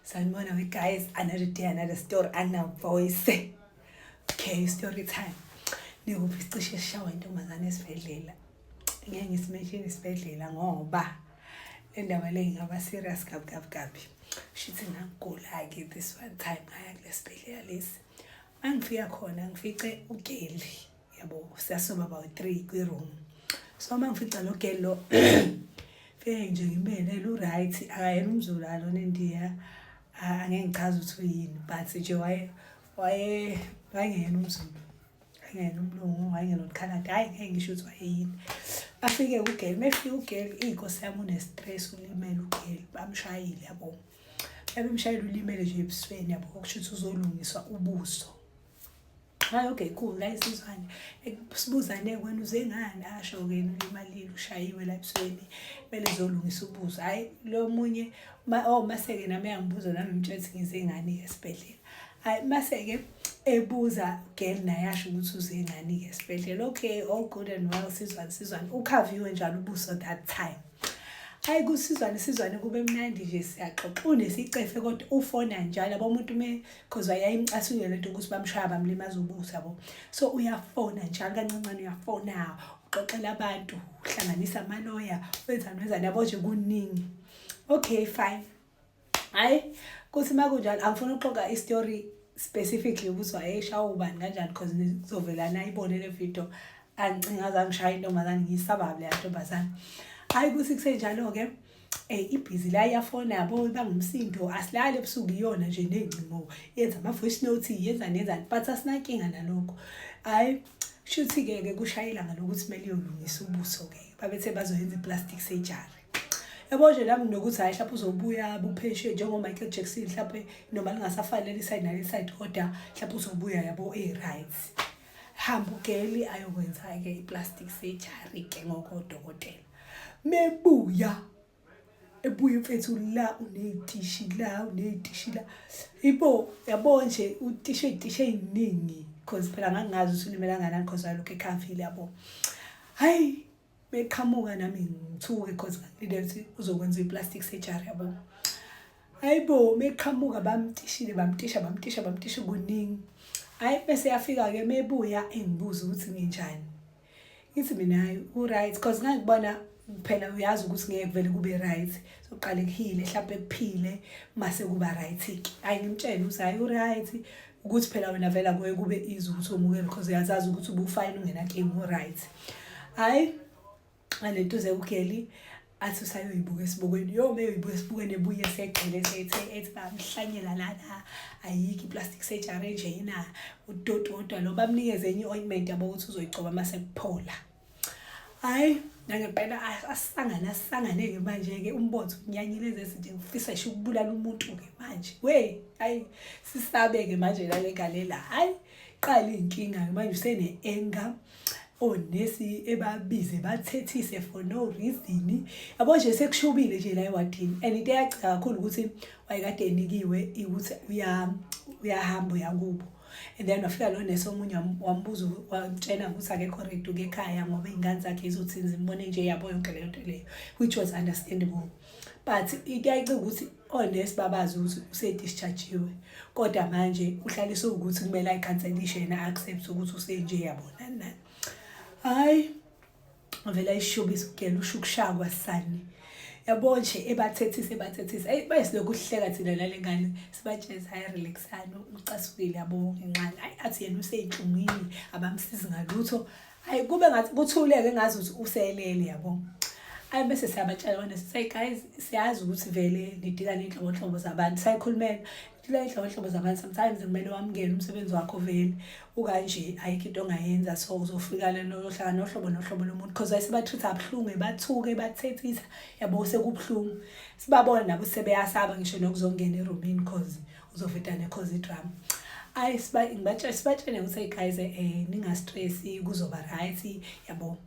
Sanibona we guys, another day, another story, another voice. Okay, story time. Nikuphi isicishe esishawa intombazane esibhedlela. Ngeke ngisimeshini isibhedlela ngoba le ndaba le ingaba serious kabi. Shithi ngagula ke this one time ngaya kulesibhedlela lesi. Mangifika khona ngifice ugeli. Yabo, siyasuba about 3 kwi-room. So mangifica lo geli lo fike nje ngimele lu right akayena umzulalo nendiya angeke ngichaze ukuthi uyini but nje wayengena umzulu wayengena umlungu wayengena uKhanada hayi ngeke ngisho ukuthi wayeyini bafike ugeli mefika ugeli inkosi yami une-stress ulimele ugeli bamshayile yabo bemshayile ulimele nje ebusweni yabo okusho ukuthi uzolungiswa ubuso. Hayi okay cool la isizwane sibuzane kwena uzengani asho ke ulimalile ushayiwe la ebusweni kumele ezolungisa ubuso. Hayi lo munye maseke nami yangibuza nanomtshethi ngizengani esibhedlela. Hayi maseke ebuza girl naye asho ukuthi uzengani esibhedlela. Okay all good and well sizwane ukhaviwe njalo ubuso that time. Hayi kusizwane kube mnandi nje siyaxoxa unesicefe kodwa ufona njalo abomuntu because wayayimcasule lento ukuthi bamshaya bamlimaza ubuso yabo. So uyafona njalo kancancane uyafona uxoxela abantu uhlanganisa amaloya wenzani yabo nje kuningi. Okay fine. Hayi kuthi makunjalo angifuni ukuxoxa istory specifically ukuthi wayeshawa ubani kanjani because ngizovela nayibone le video angicinga azangishaya intombazane ngiyisababa le ntombazane. Hayi kuthi kusenjalo ke ibhizi la yafona yabo bangumsindo asilale ebusuku iyona nje nengcingo yenza ama voice note yenzani but asinankinga nalokho. Hayi shuthi ke kushayela ngalokuthi kumele uyolungisa ubuso ke babethe bazoyenza iplastic surgery. Yabo nje nami nokuthi hayi mhlawumbe uzobuya bupheshe njengo Michael Jackson mhlawumbe noma lingasafanele iside nale side kodwa mhlawumbe uzobuya yabo right. Hamba ugeli ayokwenza ke iplastic surgery ke ngokodokotela. Mebuya ebuya mfethu la unetishi la yabo nje utishe eziningi because phela ngangazi ukuthi ulimela ngani because walokho ekhafile yabo. Hayi beqhamuka nami ngithuke because ngilinde ukuthi uzokwenza iplastic surgery yabo. Hayibo beqhamuka bamtisha kuningi. Hayi bese yafika ke mebuya engibuza ukuthi nginjani. Ngithi mina hayi right because ngangibona phela uyazi ukuthi ngeke vele kube right. Soqale kuhile mhlawumbe kuphile mase kuba right ke. Hayi ngimtshela ukuthi hayi right ukuthi phela wena vela kube easy ukuthi omukele because uyazazi ukuthi ubufine ungena game right. Hayi ngalento ze ugeli athi usayoyibuka esibukweni meyoyibuka esibukweni ebuye segcile ethi bamhlanyela lana ayiki plastic surgery nje yina udododwa lo bamnikeze enye ointment yabo ukuthi uzoyigcoba mase kuphola. Hayi ngempela asangane ke manje ke umbotho unyanyile zezinto ngifisa nje ukubulala umuntu ke manje hayi sisabe ke manje la legalela. Hayi qala inkinga manje usene anger onesi ebabize bathethise for no reason. Yabo nje sekushubile nje la ewadini and into eyacha kakhulu ukuthi wayekade enikiwe ukuthi uyahamba uyakubo. And then wafika lo nesi omunye wambuza wamtshena ukuthi akekho ready ukekhaya ngoba ingane zakhe izothini zimbone nje yabo yonke le nto leyo which was understandable. But iyayicika ukuthi onesi babazi ukuthi usedischargewe kodwa manje uhlalisa ukuthi kumele ayikhanselishe yena accept ukuthi usenje yabona nani. Hayi vele ayishubisa ugeli ushukushakwa sani yabo nje ebathethise hayi bayisilokhu uhleka thina nalengane sibatshela hayi relaxana ucasukile yabo ngenqane hayi athi yena useyinhlungwini abamsizi ngalutho. Hayi kube ngathi kuthuleke ngazi ukuthi uselele yabo. Hayi bese siyabatshela wona say guys siyazi ukuthi vele nidila nenhlobonhlobo zabantu sayikhulumela la inhlobonhlobo zabantu sometimes kumele wamukele umsebenzi wakho vele ukanje ayikho into ongayenza so uzofika lelo hlangana nohlobo lomuntu because ayisibatreat abhlungu bathuke bathethisa yabo sekubhlungu sibabona nabo sebeyasaba ngisho nokuzongena eroomini because uzoveta necause drama. Hayi sibatshele ukuthi guys ninga-stressi kuzoba right yabo.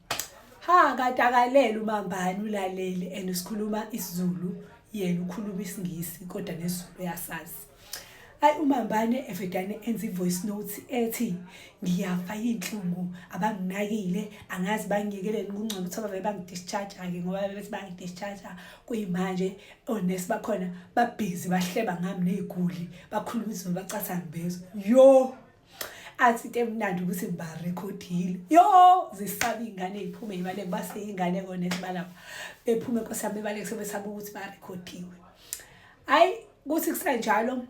Kade akalela umambani ulalele and sikhuluma isiZulu yena ukhuluma isingisi kodwa nesizulu uyasazi. Ayi uMambane evedane enza i-voice note ethi ngiyafa inhlungu abanginakile angazi bangiyekeleni kungcono ukuthi abavele bangidischarge-ke ngoba bethi bangidischarge kuyimanje onesi bakhona babhizi bahleba ngami ney'guli bakhuluma izolo bacatha ngibezwa yo athi into emnandi ukuthi ngibarekhodile yo zisaba iy'ngane ey'phume ey'baleke baseyingane konesi balapha bephume nkosiyami bebaleke sebesaba ukuthi barekhodiwe. Hhayi kuthi kusanjalo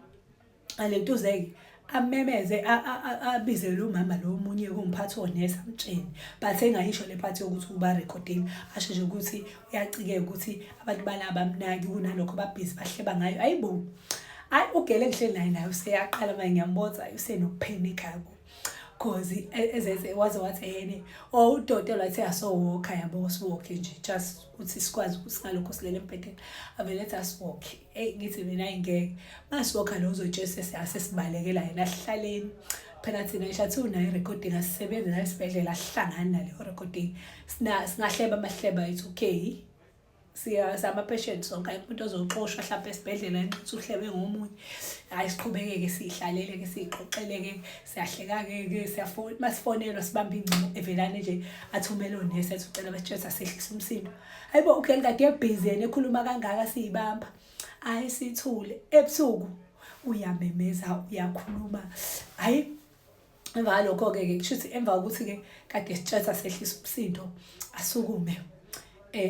alentuzeke amemeze abizele umama lo omunye kumphathi onesi amtsheni but engayisho le phathi yokuthi ubarekhodile asho nje ukuthi uyacikeka ukuthi abantu balaba mnaki kunalokho babhizi bahleba ngayo ayibo. Hayi ugele engihleli naye useyaqala manje ngiyambotha usenokuphenika yabo cause ezeze waze wathi yena udokotela wathi asowalk yabo siwalk nje just ukuthi sikwazi ukuthi ngalokho silele empedeni avele ethi asiwalk ngithi mina ingeke masiwalk lo uzotshela sesibalekela yena asihlaleni phela thina ngishathi unayo recording asisebenzi la esibhedlela asihlangani naleyo recording singahleba amahleba ethu okay siyama patients sonke umuntu ozoxoshwa mhlawumbe esibhedlela ukuthi uhlebe ngomunye hayi siqhubeke-ke sihlalele-ke sixoxele-ke siyahleka-ke siyafona masifonelwa sibambe ingcingo evelane nje athumele onesi ethi ucela basitshela sehlisa umsindo hayibo ugeli kade ebhizi yena ekhuluma kangaka siyibamba hayi sithule ebusuku uyamemeza uyakhuluma hayi emva kalokho-ke kusho ukuthi emva kokuthi-ke kade sitshela sehlisa umsindo asukume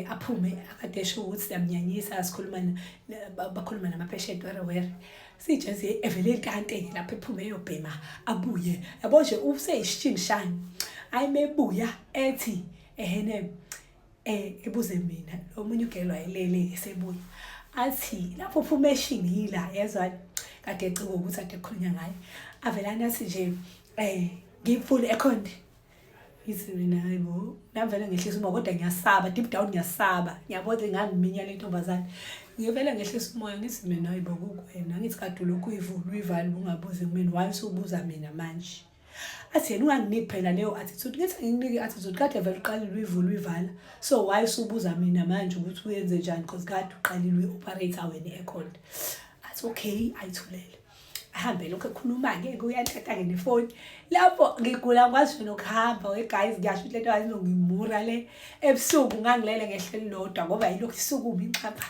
aphume akade esho ukuthi siyamnyanyisa sikhuluma bakhuluma nama-patient were sijeze evele kanti lapho ephume eyobhema abuye yabo nje useyishintshani hayi mebuya ethi ehene ebuze mina lo munye ugelo wayelele esebuya athi lapho uphume eshini yila yezwa kade ecike ukuthi ade ekhulunywa ngayo avelana athi nje ngiful ekhonde ithi mina hayibo navele ngehlisa umoya kodwa ngiyasaba deep down ngiyasaba ngiyabona ngangiminya le ntombazane ngivele ngehlisa umoya ngithi mina hayibo kukwena ngithi kade lokhu uyivula uyivali ungabuzi kumina why usubuza mina manje athi yena unganginiki phela leyo attitude ngithi nginginike attitude kade vele uqalile uyivula uyivala so why usubuza mina manje ukuthi uyenze njani because kade uqalile uyi-operator wena ekhonde athi okay ayithulele ahambe lokho ekhuluma-ke uyanhleka-ke nefoni lapho ngigula ngikwazi nokuhamba guys ngiyasho ukuthi lento azinongimura le ebusuku ngangilele ngehleli lodwa ngoba yilokhu isukuma inxapha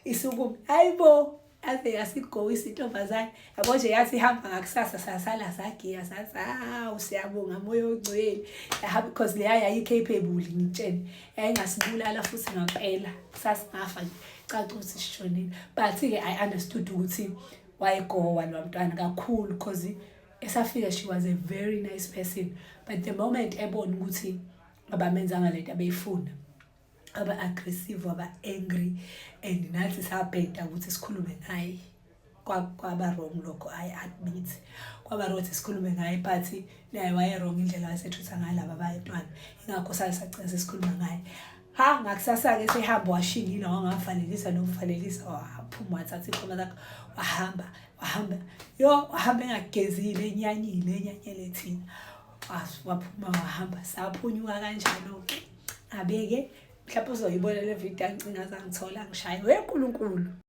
isukuma hayibo ase yasigowisa intombazane yabo nje yathi ihamba ngakusasa sasala sagiya sathi siyabonga moya ogcwele yahamba because leya yayi-capable ngitshene yayingasibulala futhi ngampela sasingafa nje caca ukuthi sishonile but-ke I understood ukuthi wayegowa lo mntwana kakhulu because esafika she was a very nice person but the moment ebona ukuthi abamenzanga lento abeyifuna aba-aggressive aba-angry and nathi sabheda ukuthi sikhulume ngaye kwaba wrong lokho I-admit kwaba wrong ukuthi sikhulume ngaye but naye waye-wrong indlela ayesetrutha ngayo laba bantwana ingakho sasagcina sesikhuluma ngaye ngakusasa-ke sehamba washingile wangavalelisa nokuvalelisa waphuma wathatha ikhoma zakho wahamba engagezile enyanyele thina waphuma wahamba saphunyuka kanjalo-ke abeke mhlawumbe uzoyibona le video angicinga zangithola ngishaye weNkulunkulu.